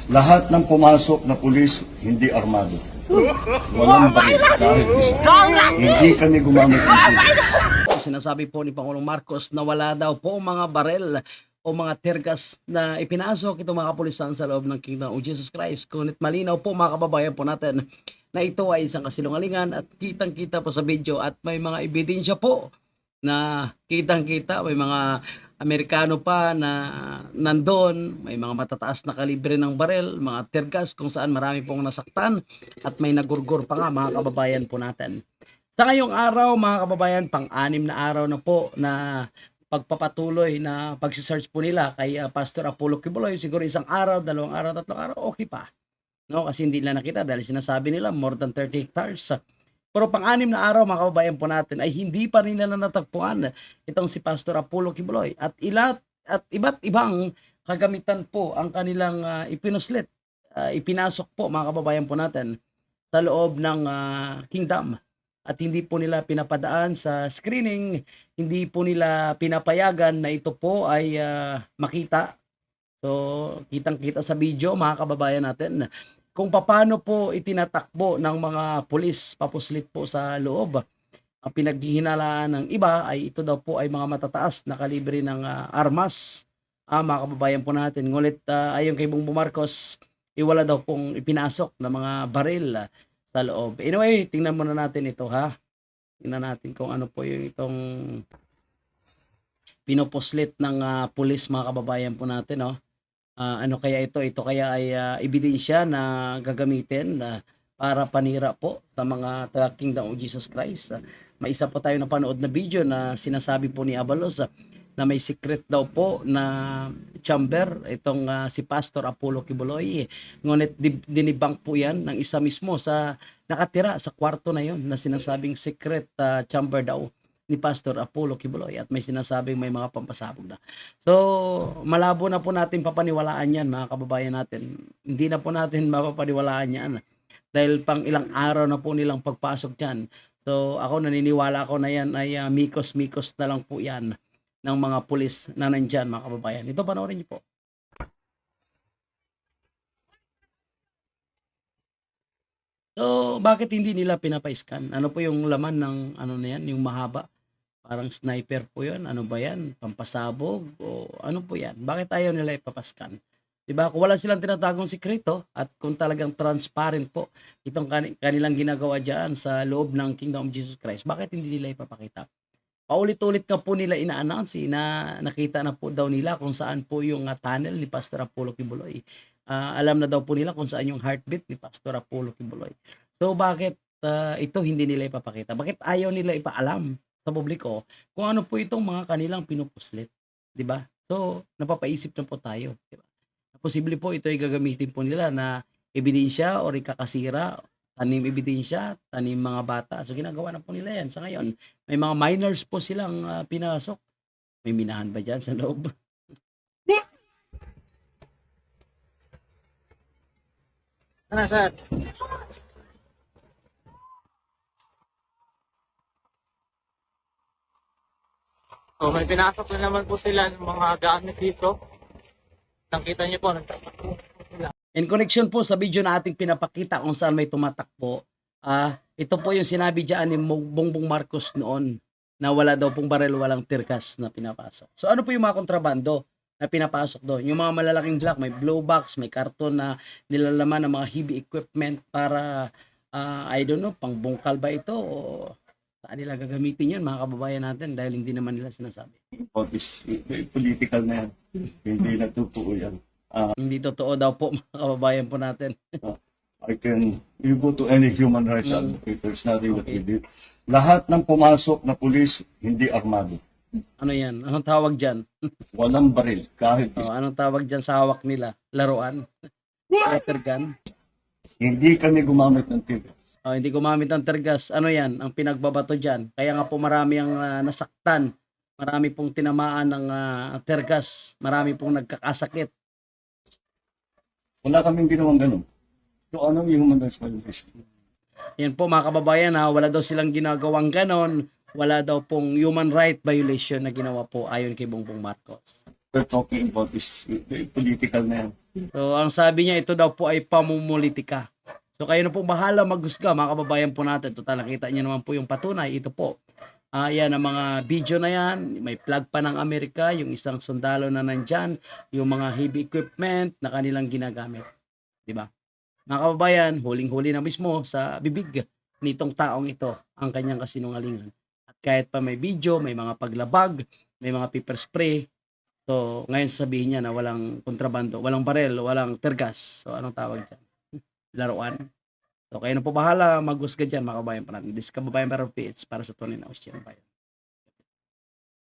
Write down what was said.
Lahat ng pumasok na pulis, hindi armado. Walang baril, kahit isa. Hindi kami gumamit ng pulis. Sinasabi po ni Pangulong Marcos na wala daw po mga barel o mga tergas na ipinasok itong mga kapulisan sa loob ng Kingdom of Jesus Christ. Ngunit malinaw po mga kababayan po natin na ito ay isang kasinungalingan at kitang-kita po sa video at may mga ebidensya po na kitang-kita, may mga Amerikano pa na nandun, may mga matataas na kalibre ng barel, mga tergas kung saan marami pong nasaktan at may nagurgur pa nga mga kababayan po natin. Sa ngayong araw mga kababayan, pang-anim na araw na po na pagpapatuloy na pagsisearch po nila kay Pastor Apollo Kibuloy, siguro isang araw, dalawang araw, tatlong araw, okay pa. No, kasi hindi nila nakita dahil sinasabi nila more than 30 hectares. Pero pang-anim na araw mga kababayan po natin ay hindi pa rin nila natagpuan itong si Pastor Apollo Kibuloy at iba't ibang kagamitan po ang kanilang ipinuslit, ipinasok po mga kababayan po natin sa loob ng kingdom. At hindi po nila pinapadaan sa screening, hindi po nila pinapayagan na ito po ay makita. So, kitang-kita sa video mga kababayan natin kung paano po itinatakbo ng mga pulis papuslit po sa loob. Ang pinaghihinalaan ng iba ay ito daw po ay mga matataas na kalibre ng armas, mga kababayan po natin. Ngunit ayon kay Bongbong Marcos, wala daw pong ipinasok na mga baril sa loob. Anyway, tingnan muna natin ito ha. Tingnan natin kung ano po yung itong pinupuslit ng pulis mga kababayan po natin. No? Ano kaya ito? Ito kaya ay ebidensya na gagamitin para panira po sa mga taga Kingdom of Jesus Christ. May isa po tayo napanood na video na sinasabi po ni Abalos na may secret daw po na chamber itong si Pastor Apollo Kibuloy. Ngunit dinibang po yan ng isa mismo sa nakatira sa kwarto na yon na sinasabing secret chamber daw ni Pastor Apollo Kibuloy at may sinasabing may mga pampasabog na. So, malabo na po natin papaniwalaan yan mga kababayan natin. Hindi na po natin mapapaniwalaan yan dahil pang ilang araw na po nilang pagpasok dyan. So, ako naniniwala ako na yan ay mikos-mikos na lang po yan ng mga pulis na nandyan mga kababayan. Ito panoorin niyo po. So, bakit hindi nila pinapaiskan? Ano po yung laman ng ano na yan, yung mahaba? Parang sniper po yun. Ano ba yan? Pampasabog? O ano po yan? Bakit ayaw nila ipapaskan? Diba? Kung wala silang tinatagong sikreto at kung talagang transparent po itong kanilang ginagawa dyan sa loob ng Kingdom of Jesus Christ, bakit hindi nila ipapakita? Paulit-ulit ka po nila ina-announce na nakita na po daw nila kung saan po yung tunnel ni Pastor Apollo Kibuloy. Alam na daw po nila kung saan yung heartbeat ni Pastor Apollo Kibuloy. So bakit ito hindi nila ipapakita? Bakit ayaw nila ipaalam sa publiko kung ano po itong mga kanilang pinupuslit, 'di ba? So napapaisip na po tayo, 'di ba? Posible po ito ay gagamitin po nila na ebidensya o ikakasira, tanim ebidensya, tanim mga bata. So ginagawa na po nila 'yan sa ngayon. May mga minors po silang pinasok. May minahan ba diyan sa loob? Sir. So, may pinasok na naman po sila ng mga gamit dito. Nakita niyo po, nagtatakbo sila. In connection po sa video na ating pinapakita kung saan may tumatakbo, ito po yung sinabi diyan ni Bongbong Marcos noon na wala daw pong baril, walang tirkas na pinapasok. So ano po yung mga kontrabando na pinapasok doon? Yung mga malalaking black, may blue box, may karton na nilalaman ng mga heavy equipment para, I don't know, pangbungkal ba ito o saan nila gagamitin yun mga kababayan natin dahil hindi naman nila sinasabi. Political na yan. Hindi na totoo yan. Hindi totoo daw po mga kababayan po natin. You go to any human rights advocate, there's nothing that we did. Lahat ng pumasok na pulis, hindi armado. Ano yan? Anong tawag dyan? Walang baril, kahit Anong tawag dyan sa hawak nila? Laruan? Water gun? hindi kami gumamit ng tigil. Hindi gumamit ng tergas. Ano yan? Ang pinagbabato dyan. Kaya nga po marami ang nasaktan. Marami pong tinamaan ng tergas. Marami pong nagkakasakit. Wala kaming ginawang ganun. So anong human rights violation? Yan po mga kababayan wala daw silang ginagawang ganon. wala daw pong human right violation na ginawa po ayon kay Bongbong Marcos. We're talking about is very political na yan. So, ang sabi niya, ito daw po ay pamumulitika. So, kayo na po bahala maghusga, mga kababayan po natin. Total, nakita niyo naman po yung patunay. Ito po. Yan ang mga video na yan. May flag pa ng Amerika, yung isang sundalo na nandyan, yung mga heavy equipment na kanilang ginagamit. Diba? Mga kababayan, huling-huli na mismo sa bibig nitong taong ito ang kanyang kasinungalingan. At kahit pa may video, may mga paglabag, may mga pepper spray, so ngayon sasabihin niya na walang kontrabando, walang barel, walang tergas. So anong tawag dyan? Laruan. So kayo na po bahala maghusga dyan, mga kababayan pa natin. This is Kababayan Para PH para sa tunay na Austrian Bayan.